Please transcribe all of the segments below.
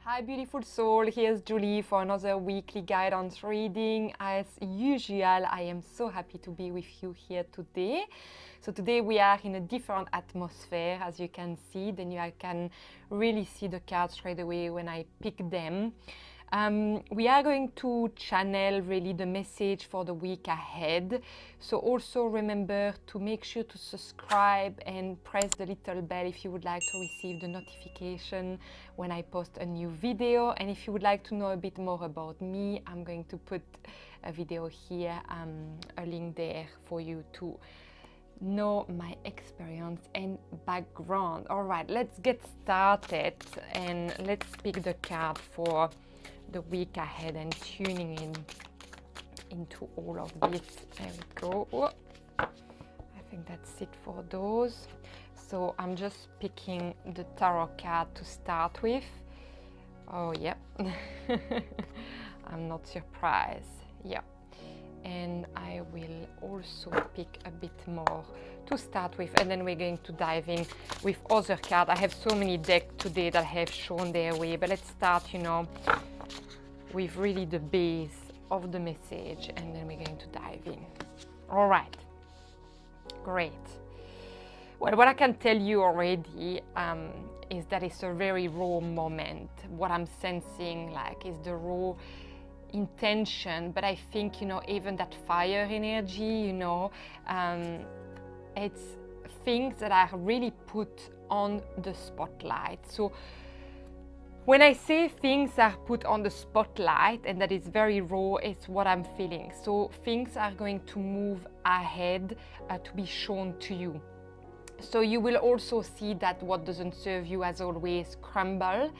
Hi beautiful soul, here's Julie for another weekly guidance reading. As usual, I am so happy to be with you here today. So today we are in a different atmosphere, as you can see. Then you can really see the cards straight away when I pick them. We are going to channel really the message for the week ahead. So also remember to make sure to subscribe and press the little bell if you would like to receive the notification when I post a new video. And if you would like to know a bit more about me, I'm going to put a video here, a link there for you to know my experience and background. All right, let's get started and let's pick the card for the week ahead and tuning into all of this. There we go. Oh, I think that's it for those. So I'm just picking the tarot card to start with. Oh yeah. I'm not surprised. Yeah. And I will also pick a bit more to start with, and then we're going to dive in with other cards. I have so many decks today that have shown their way, but let's start, with really the base of the message, and then we're going to dive in. All right, great. Well, what I can tell you already is that it's a very raw moment. What I'm sensing is the raw intention, but I think even that fire energy, it's things that are really put on the spotlight. So when I say things are put on the spotlight and that is very raw, it's what I'm feeling. So things are going to move ahead to be shown to you. So you will also see that what doesn't serve you as always crumble,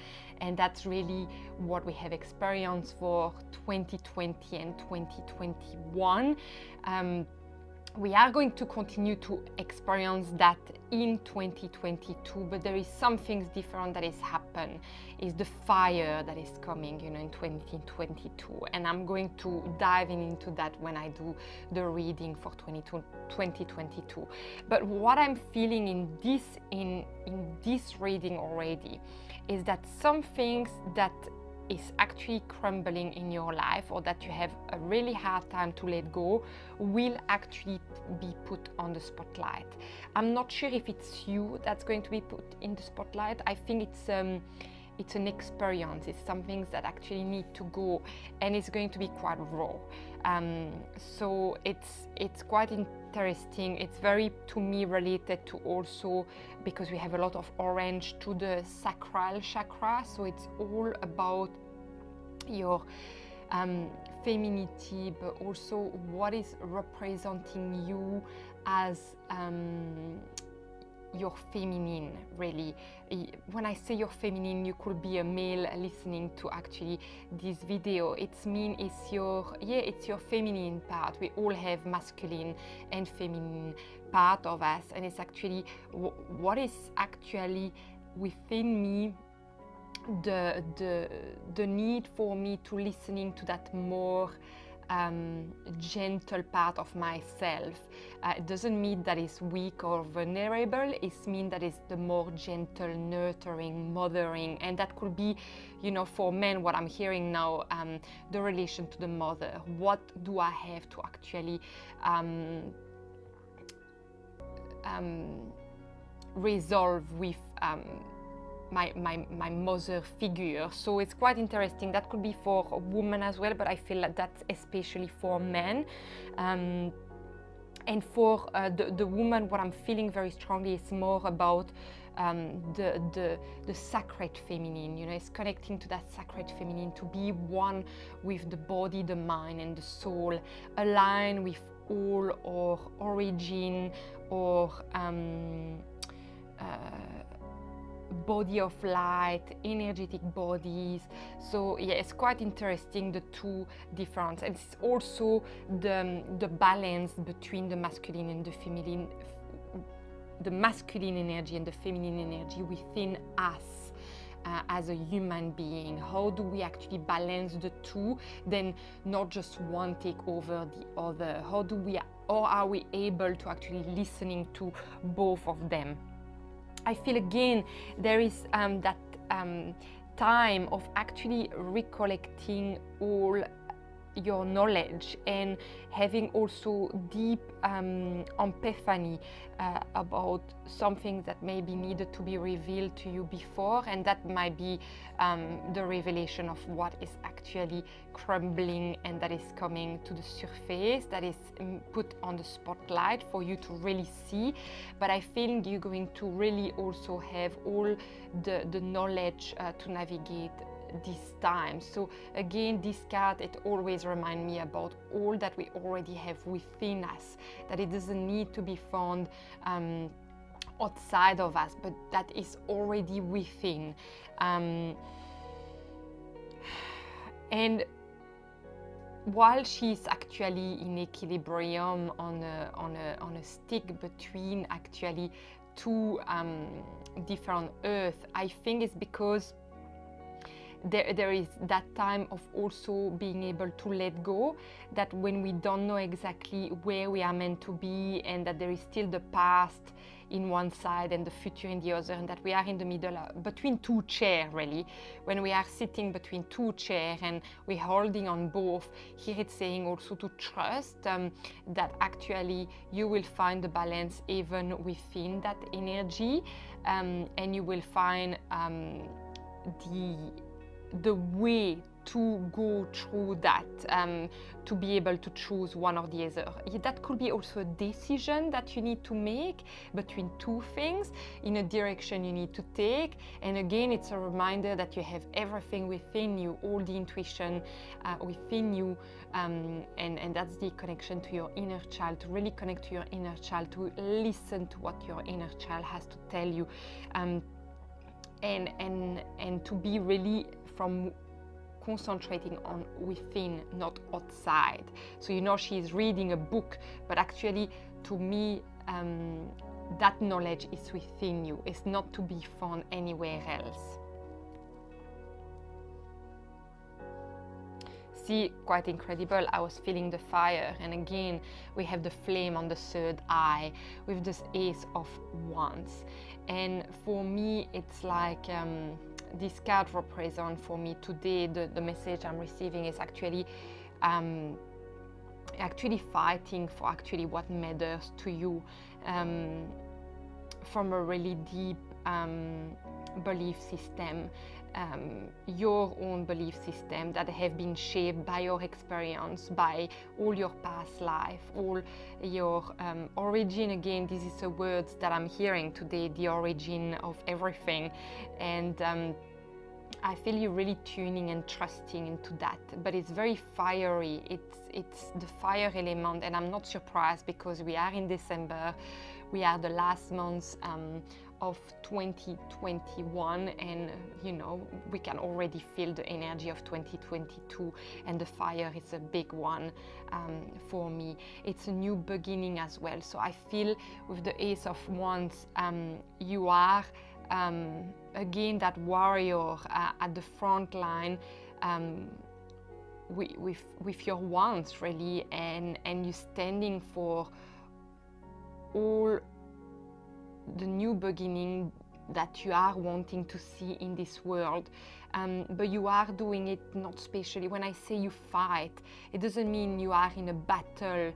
and that's really what we have experienced for 2020 and 2021. We are going to continue to experience that in 2022, but there is some things different that is happened. Is the fire that is coming, in 2022, and I'm going to dive into that when I do the reading for 2022. But what I'm feeling in this reading already is that some things that is actually crumbling in your life, or that you have a really hard time to let go, will actually be put on the spotlight. I'm not sure if it's you that's going to be put in the spotlight. I think it's an experience. It's some things that actually need to go, and it's going to be quite raw. So it's quite interesting. It's very, to me, related to also because we have a lot of orange to the sacral chakra. So it's all about your femininity, but also what is representing you as your feminine, really. When I say your feminine, you could be a male listening to actually this video. It's your feminine part. We all have masculine and feminine part of us, and it's actually what is actually within me, the need for me to listening to that more gentle part of myself. It doesn't mean that it's weak or vulnerable. It means that it's the more gentle, nurturing, mothering, and that could be, for men, what I'm hearing now, the relation to the mother. What do I have to actually resolve with my mother figure? So it's quite interesting. That could be for a woman as well, but I feel like that's especially for men. And for the woman, what I'm feeling very strongly is more about the sacred feminine. It's connecting to that sacred feminine, to be one with the body, the mind, and the soul, align with all our origin or body of light, energetic bodies. So yeah, it's quite interesting, the two different, and it's also the balance between the masculine and the feminine, the masculine energy and the feminine energy within us as a human being. How do we actually balance the two, then not just one take over the other? How do we, or are we able to actually listening to both of them? I feel again there is that time of actually recollecting all your knowledge and having also deep epiphany about something that maybe needed to be revealed to you before, and that might be the revelation of what is actually crumbling and that is coming to the surface, that is put on the spotlight for you to really see. But I think you're going to really also have all the knowledge to navigate this time. So again, this card, it always reminds me about all that we already have within us, that it doesn't need to be found outside of us, but that is already within. And while she's actually in equilibrium on a stick between actually two different earths, I think it's because there is that time of also being able to let go, that when we don't know exactly where we are meant to be, and that there is still the past in one side and the future in the other, and that we are in the middle between two chairs, really. When we are sitting between two chairs and we're holding on both, here it's saying also to trust that actually you will find the balance even within that energy, and you will find the way to go through that, to be able to choose one or the other. That could be also a decision that you need to make between two things in a direction you need to take. And again, it's a reminder that you have everything within you, all the intuition within you, and that's the connection to your inner child, to really connect to your inner child, to listen to what your inner child has to tell you, and to be really from concentrating on within, not outside. So she's reading a book, but actually to me that knowledge is within you. It's not to be found anywhere else. See, quite incredible. I was feeling the fire, and again we have the flame on the third eye with this Ace of Wands. And for me it's like this card represents for me today, the message I'm receiving is actually fighting for actually what matters to you, from a really deep belief system, your own belief system that have been shaped by your experience, by all your past life, all your origin. Again, this is the words that I'm hearing today, the origin of everything. And I feel you really tuning and trusting into that, but it's very fiery. It's the fire element, and I'm not surprised because we are in December. We are the last months of 2021, and we can already feel the energy of 2022, and the fire is a big one for me. It's a new beginning as well. So I feel with the Ace of Wands, you are again that warrior at the front line, with your wands really, and you standing for all the new beginning that you are wanting to see in this world, but you are doing it not spatially. When I say you fight, it doesn't mean you are in a battle.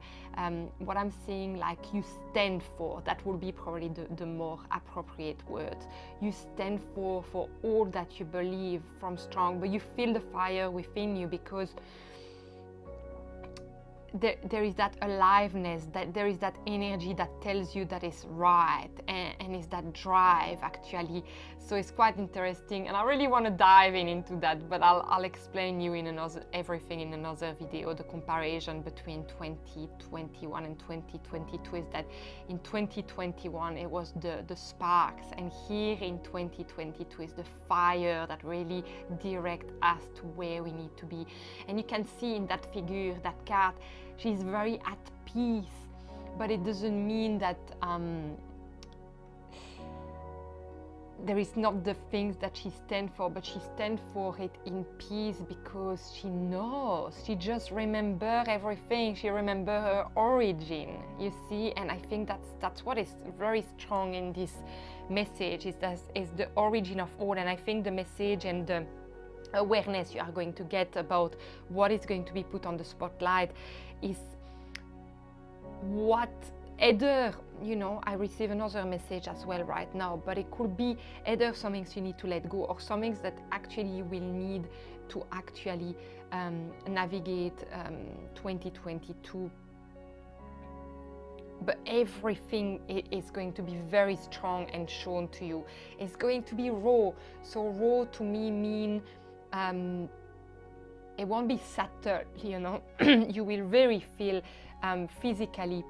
What I'm saying, like, you stand for, that will be probably the more appropriate word. You stand for all that you believe from strong, but you feel the fire within you, because there is that aliveness, that there is that energy that tells you that is right, and is that drive actually. So it's quite interesting, and I really want to dive into that, but I'll explain you everything in another video. The comparison between 2021 and 2022 is that in 2021 it was the sparks, and here in 2022 is the fire that really direct us to where we need to be. And you can see in that figure, that card, she's very at peace, but it doesn't mean that there is not the things that she stands for, but she stands for it in peace, because she knows, she just remember everything, she remember her origin, you see. And I think that's what is very strong in this message, is the origin of all. And I think the message and the awareness you are going to get about what is going to be put on the spotlight is what either, I receive another message as well right now, but it could be either some things you need to let go, or some things that actually you will need to actually navigate 2022. But everything is going to be very strong and shown to you. It's going to be raw. So raw to me mean it won't be subtle, you will really feel physically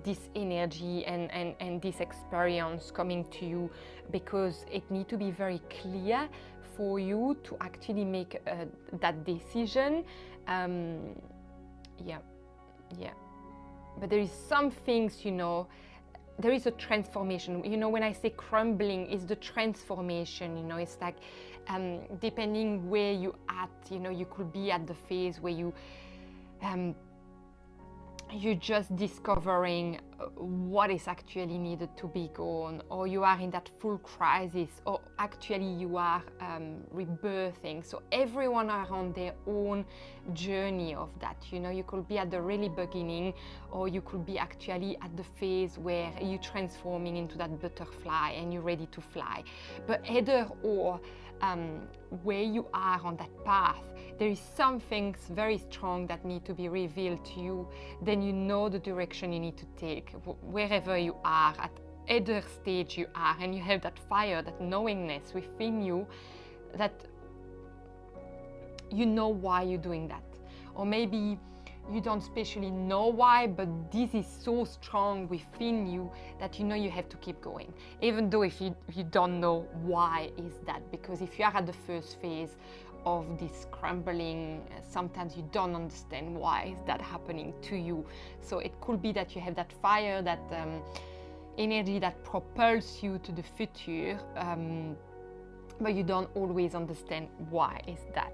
this energy and this experience coming to you, because it needs to be very clear for you to actually make that decision. But there is some things, there is a transformation. When I say crumbling, it's the transformation. It's like depending where you at, you could be at the phase where you're just discovering what is actually needed to be gone, or you are in that full crisis, or actually you are rebirthing. So everyone are on their own journey of that. You could be at the really beginning, or you could be actually at the phase where you're transforming into that butterfly and you're ready to fly. But either or, where you are on that path, there is some things very strong that need to be revealed to you. Then you know the direction you need to take, wherever you are, at either stage you are, and you have that fire, that knowingness within you, that you know why you're doing that. Or maybe you don't especially know why, but this is so strong within you that you have to keep going, even though if you don't know why is that. Because if you are at the first phase of this crumbling, sometimes you don't understand why is that happening to you. So it could be that you have that fire, that energy that propels you to the future, but you don't always understand why is that.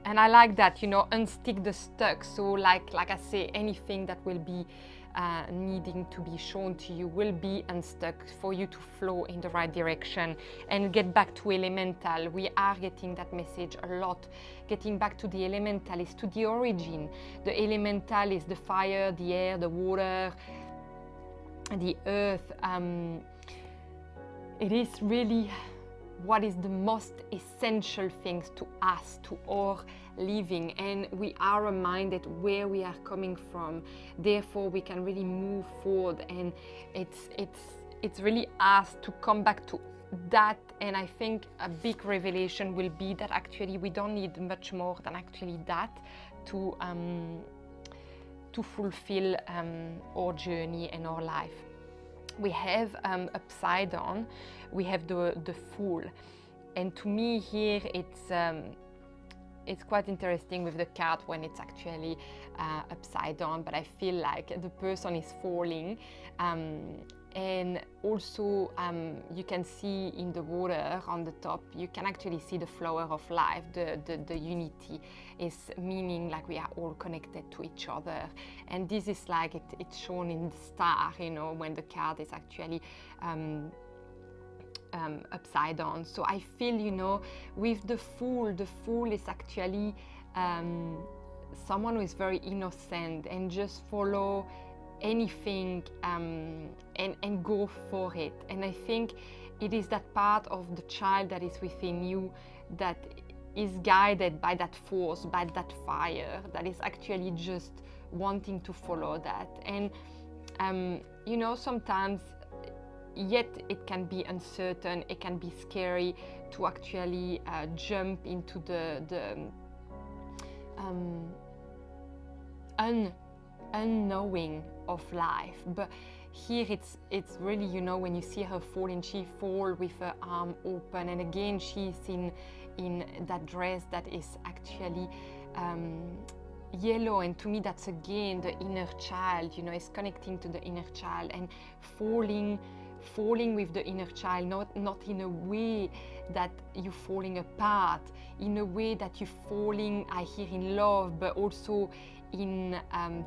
And I like that, unstick the stuck. So like I say, anything that will be needing to be shown to you will be unstuck for you to flow in the right direction and get back to elemental. We are getting that message a lot. Getting back to the elemental is to the origin. The elemental is the fire, the air, the water, the earth. It is really what is the most essential things to us, to our living, and we are reminded where we are coming from. Therefore, we can really move forward, and it's really us to come back to that. And I think a big revelation will be that actually we don't need much more than actually that to fulfill our journey and our life. We have upside down, we have the Fool, and to me here it's quite interesting with the card when it's actually upside down, but I feel like the person is falling, and also you can see in the water on the top, you can actually see the flower of life. The unity is meaning like we are all connected to each other, and this is like it's shown in the star, when the card is actually upside down. So I feel, with the Fool is actually someone who is very innocent and just follow anything and go for it. And I think it is that part of the child that is within you that is guided by that force, by that fire, that is actually just wanting to follow that. And sometimes yet it can be uncertain, it can be scary to actually jump into the unknowing of life. But here it's really, when you see her fall, and she fall with her arm open, and again she's in that dress that is actually yellow, and to me that's again the inner child, is connecting to the inner child and falling falling with the inner child, not in a way that you're falling apart, in a way that you're falling, I hear, in love, but also in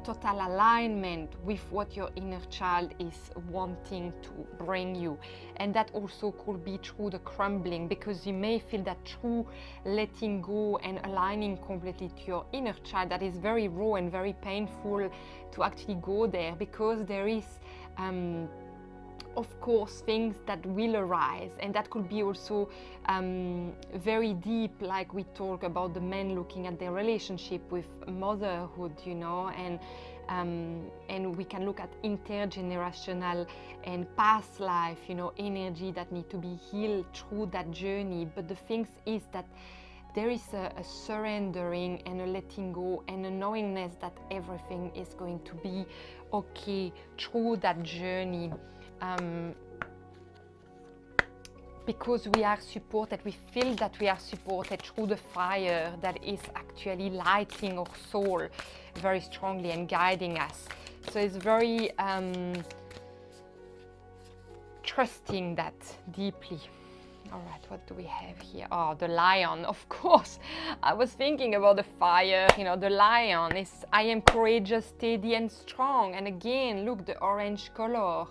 total alignment with what your inner child is wanting to bring you. And that also could be through the crumbling, because you may feel that through letting go and aligning completely to your inner child, that is very raw and very painful to actually go there, because there is of course things that will arise, and that could be also very deep, like we talk about the men looking at their relationship with motherhood, you know, and we can look at intergenerational and past life, you know, energy that need to be healed through that journey. But the thing is that there is a surrendering and a letting go and a knowingness that everything is going to be okay through that journey. Because we are supported, we feel that we are supported through the fire that is actually lighting our soul very strongly and guiding us. So it's very trusting that deeply. All right, what do we have here? Oh, the lion, of course. I was thinking about the fire, you know, the lion is, I am courageous, steady and strong. And again, look, the orange color.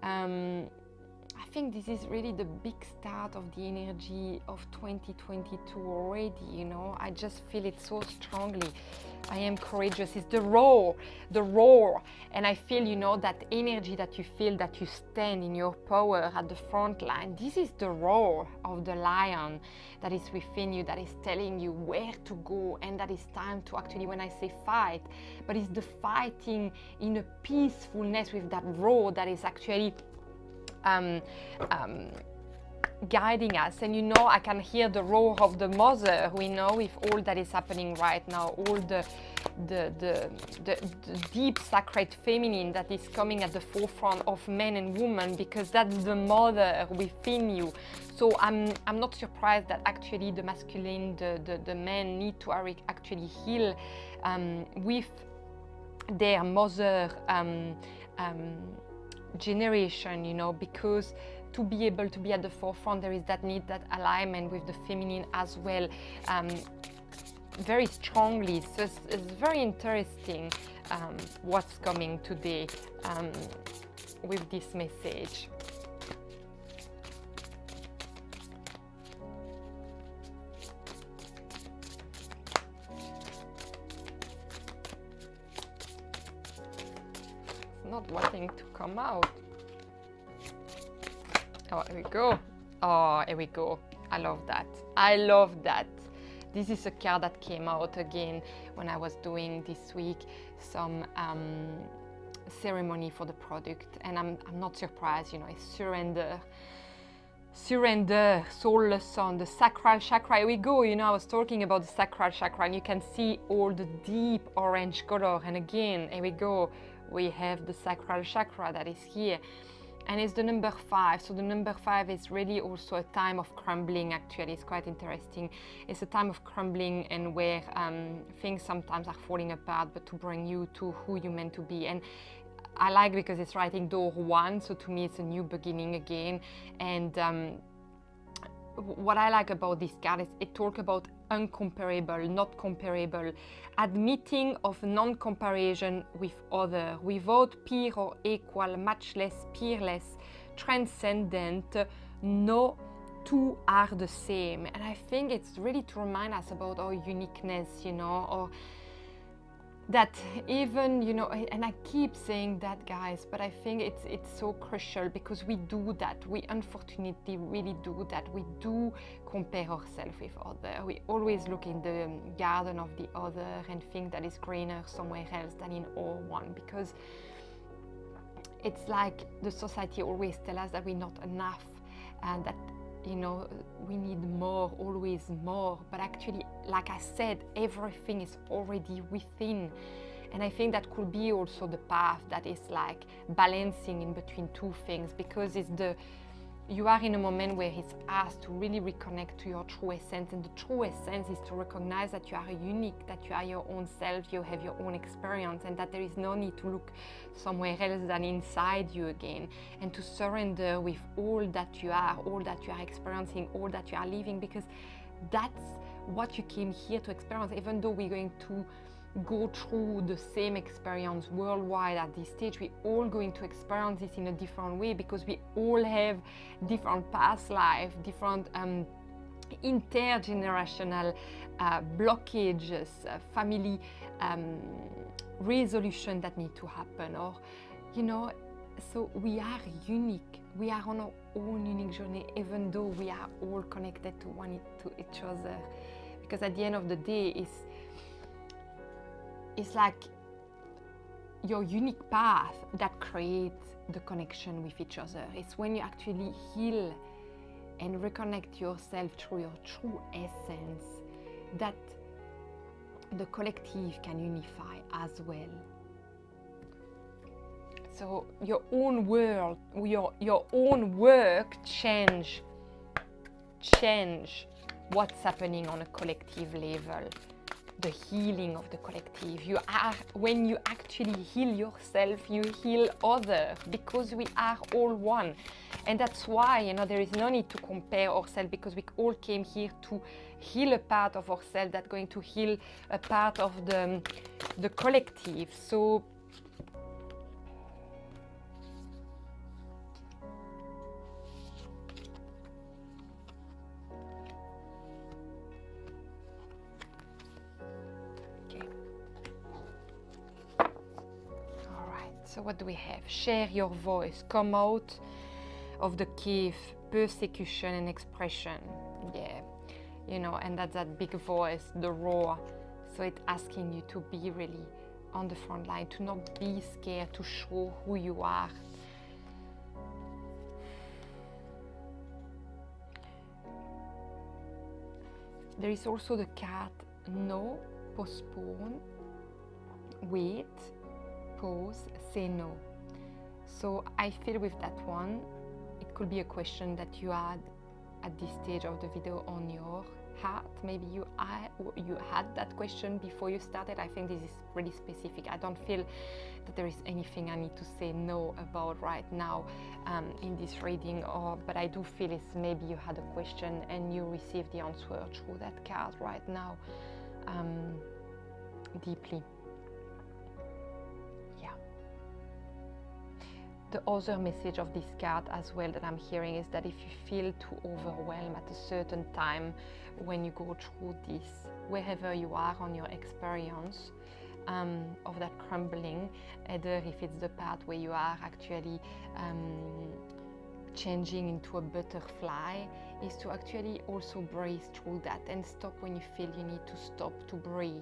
I think this is really the big start of the energy of 2022 already, you know. I just feel it so strongly. I am courageous. It's the roar, and I feel, you know, that energy that you feel, that you stand in your power at the front line. This is the roar of the lion that is within you, that is telling you where to go, and that is time to actually, when I say fight, but it's the fighting in a peacefulness with that roar that is actually guiding us. And you know, I can hear the roar of the mother, we know, with all that is happening right now, all the deep sacred feminine that is coming at the forefront of men and women, because that's the mother within you. So I'm not surprised that actually the masculine, the men need to actually heal with their mother generation, you know, because to be able to be at the forefront, there is that need, that alignment with the feminine as well, very strongly. So it's very interesting what's coming today with this message. Not wanting to come out. Oh, here we go. Oh, here we go. I love that. I love that. This is a card that came out again when I was doing this week some ceremony for the product, and I'm not surprised, you know. It's surrender, soulless sun, the sacral chakra. Here we go. You know, I was talking about the sacral chakra, and you can see all the deep orange color. And again, here we go. We have the sacral chakra that is here, and it's the number 5. So the number 5 is really also a time of crumbling. Actually, it's quite interesting. It's a time of crumbling, and where things sometimes are falling apart, but to bring you to who you're meant to be. And I like, because it's writing door 1, so to me it's a new beginning again. And what I like about this card is it talks about uncomparable, not comparable, admitting of non-comparison with other, without peer or equal, matchless, peerless, transcendent, no two are the same. And I think it's really to remind us about our uniqueness, you know, or that even, you know, and I keep saying that, guys, but I think it's so crucial, because we do that. We unfortunately really do that. We do compare ourselves with others. We always look in the garden of the other and think that it's greener somewhere else than in our one, because it's like the society always tells us that we're not enough, and that, you know, we need more, always more. But actually, like I said, everything is already within. And I think that could be also the path that is like balancing in between two things, because it's you are in a moment where it's asked to really reconnect to your true essence, and the true essence is to recognize that you are unique, that you are your own self, you have your own experience, and that there is no need to look somewhere else than inside you again, and to surrender with all that you are experiencing, all that you are living, because that's what you came here to experience. Even though we're going to go through the same experience worldwide at this stage, we're all going to experience this in a different way, because we all have different past life, different intergenerational blockages, family resolution that need to happen, or so we are unique. We are on our own unique journey, even though we are all connected to each other, because at the end of the day, it's like your unique path that creates the connection with each other. It's when you actually heal and reconnect yourself through your true essence that the collective can unify as well. So your own world, your own work change what's happening on a collective level. The healing of the collective. When you actually heal yourself, you heal others, because we are all one. And that's why, there is no need to compare ourselves, because we all came here to heal a part of ourselves that's going to heal a part of the collective. So So what do we have? Share your voice. Come out of the cave, persecution and expression. Yeah, and that's that big voice, the roar. So it's asking you to be really on the front line, to not be scared, to show who you are. There is also the card, no, postpone, wait, pause, say no. So I feel with that one, it could be a question that you had at this stage of the video on your heart. Maybe you had that question before you started. I think this is really specific. I don't feel that there is anything I need to say no about right now in this reading, but I do feel it's maybe you had a question and you received the answer through that card right now, deeply. The other message of this card as well that I'm hearing is that if you feel too overwhelmed at a certain time when you go through this, wherever you are on your experience of that crumbling, either if it's the part where you are actually changing into a butterfly, is to actually also breathe through that and stop when you feel you need to stop to breathe,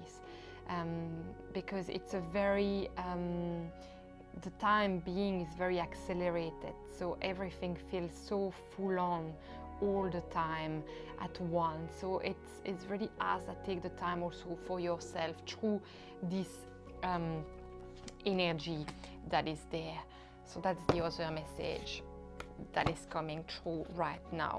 because it's a very the time being is very accelerated, so everything feels so full on all the time at once. So it's really us that take the time also for yourself through this energy that is there. So that's the other message that is coming through right now.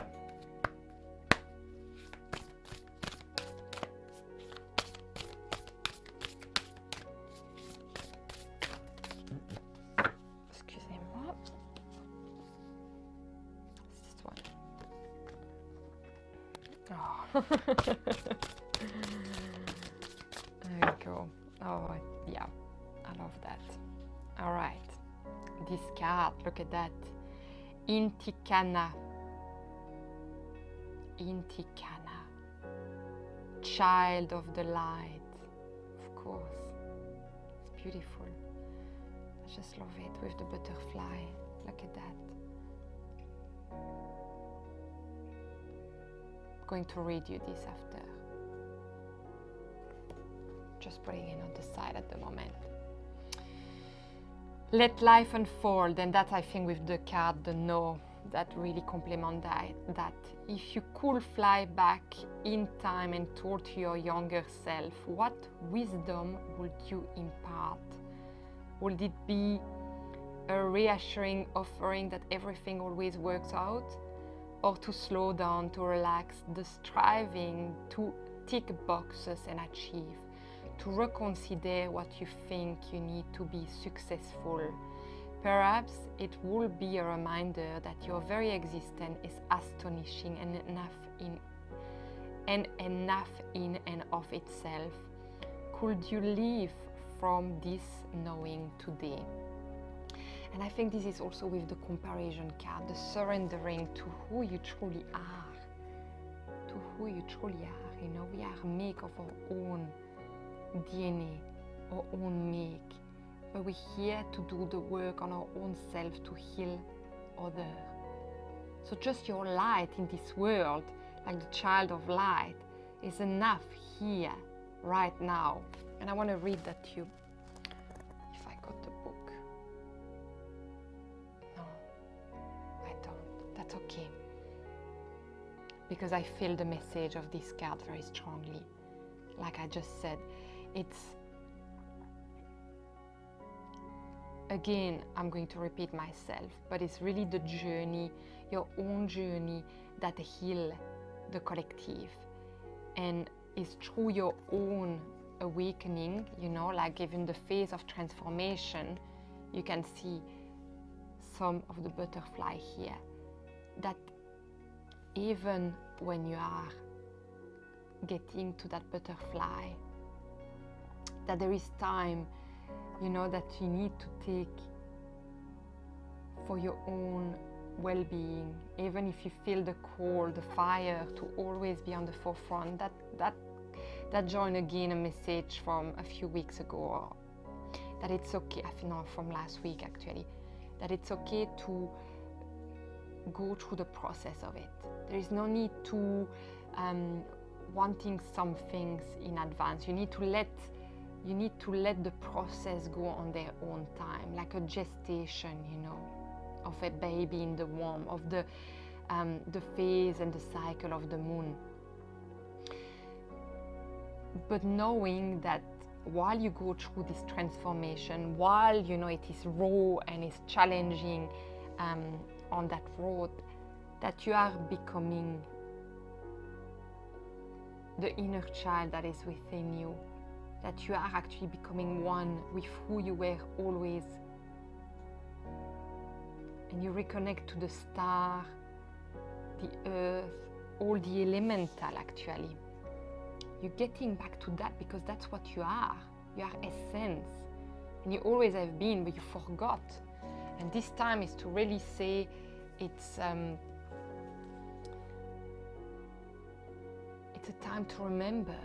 There we go. Oh yeah, I love that. All right, this card, look at that. Intikana, child of the light. Of course, it's beautiful. I just love it with the butterfly. Look at that. Going to read you this after. Just putting it on the side at the moment. Let life unfold, and that I think with the card, the no, that really complement that. If you could fly back in time and talk to your younger self, what wisdom would you impart? Would it be a reassuring offering that everything always works out? or to slow down, to relax, the striving to tick boxes and achieve, to reconsider what you think you need to be successful. Perhaps it will be a reminder that your very existence is astonishing and enough in and of itself. Could you live from this knowing today? And I think this is also with the comparison card, the surrendering to who you truly are. To who you truly are. You know, we are made of our own DNA, our own make. But we're here to do the work on our own self to heal others. So just your light in this world, like the child of light, is enough here, right now. And I want to read that to you. If I got the book. No, I don't. That's okay. Because I feel the message of this card very strongly. Like I just said, it's, again, I'm going to repeat myself, but it's really the journey, your own journey, that heals the collective. And it's through your own awakening, you know, like even the phase of transformation, you can see some of the butterfly here, that even when you are getting to that butterfly, that there is time, you know, that you need to take for your own well-being, even if you feel the cold, the fire, to always be on the forefront. That joined again a message from a few weeks ago, that it's okay, I think no, from last week actually, that it's okay to go through the process of it. There is no need to wanting some things in advance. You need to let the process go on their own time, like a gestation, you know, of a baby in the womb, of the phase and the cycle of the moon. But knowing that while you go through this transformation, while you know it is raw and it's challenging on that road, that you are becoming the inner child that is within you, that you are actually becoming one with who you were always. And you reconnect to the star, the earth, all the elemental actually. You're getting back to that because that's what you are. You are essence. And you always have been, but you forgot. And this time is to really say it's a time to remember.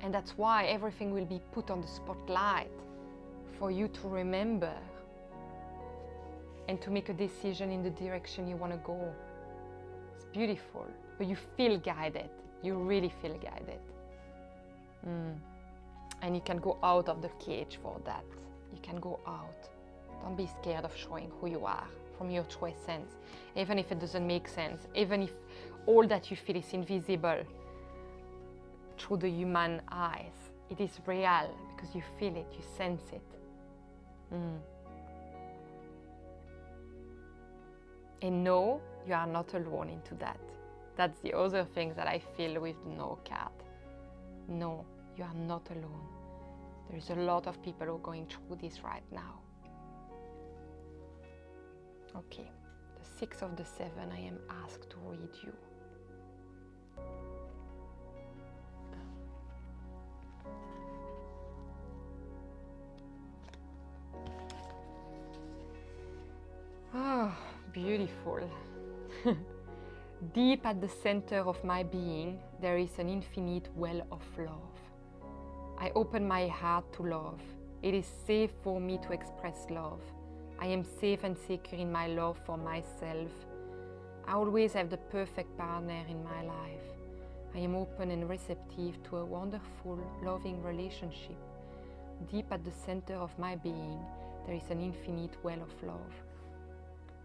And that's why everything will be put on the spotlight for you to remember and to make a decision in the direction you want to go. It's beautiful, but you feel guided. You really feel guided. And you can go out of the cage for that. You can go out. Don't be scared of showing who you are from your true essence, even if it doesn't make sense, even if all that you feel is invisible through the human eyes. It is real because you feel it, you sense it. And no, you are not alone into that. That's the other thing that I feel with the no card. No, you are not alone. There is a lot of people who are going through this right now. Okay, the 6 of the 7, I am asked to read you. Ah, beautiful. Deep at the center of my being, there is an infinite well of love. I open my heart to love. It is safe for me to express love. I am safe and secure in my love for myself. I always have the perfect partner in my life. I am open and receptive to a wonderful, loving relationship. Deep at the center of my being, there is an infinite well of love.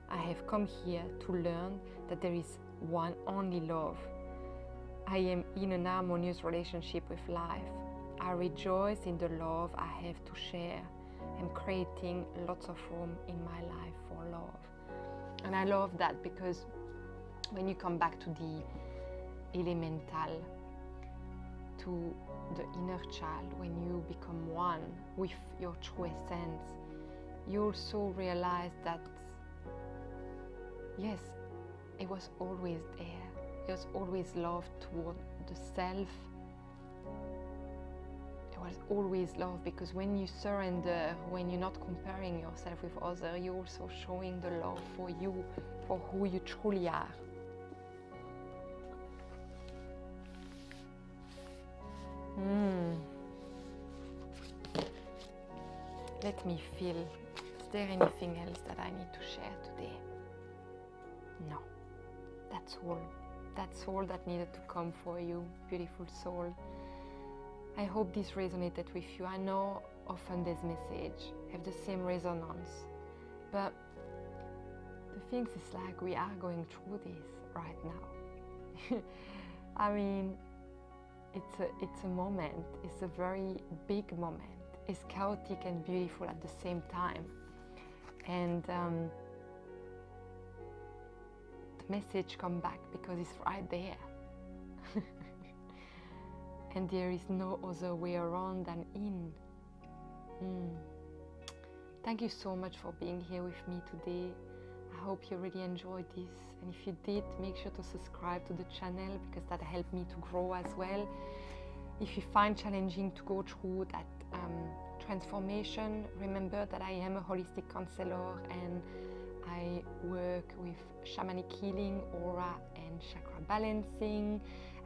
I have come here to learn that there is one only love. I am in an harmonious relationship with life. I rejoice in the love I have to share. I'm creating lots of room in my life for love. And I love that because when you come back to the elemental, to the inner child, when you become one with your true essence, you also realize that yes, it was always there. It was always love toward the self. It was always love, because when you surrender, when you're not comparing yourself with others, you're also showing the love for you, for who you truly are. Let me feel. Is there anything else that I need to share today? No. That's all. That's all that needed to come for you, beautiful soul. I hope this resonated with you. I know often these messages have the same resonance, but the thing is, like, we are going through this right now. I mean, it's a moment. It's a very big moment. It's chaotic and beautiful at the same time. And the message come back because it's right there. And there is no other way around than in. Thank you so much for being here with me today. I hope you really enjoyed this. And if you did, make sure to subscribe to the channel, because that helped me to grow as well. If you find challenging to go through that transformation, remember that I am a holistic counselor and I work with shamanic healing, aura and chakra balancing.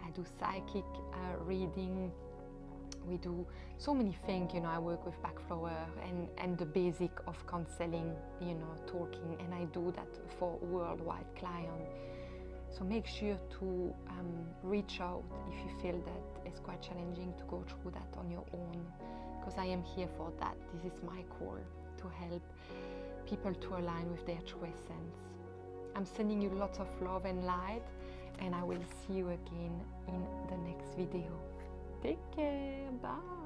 I do psychic reading. We do so many things, you know. I work with backflower and the basic of counseling, you know, talking, and I do that for worldwide clients. So make sure to reach out if you feel that it's quite challenging to go through that on your own, because I am here for that. This is my call, to help people to align with their true essence. I'm sending you lots of love and light, and I will see you again in the next video. Take care, bye.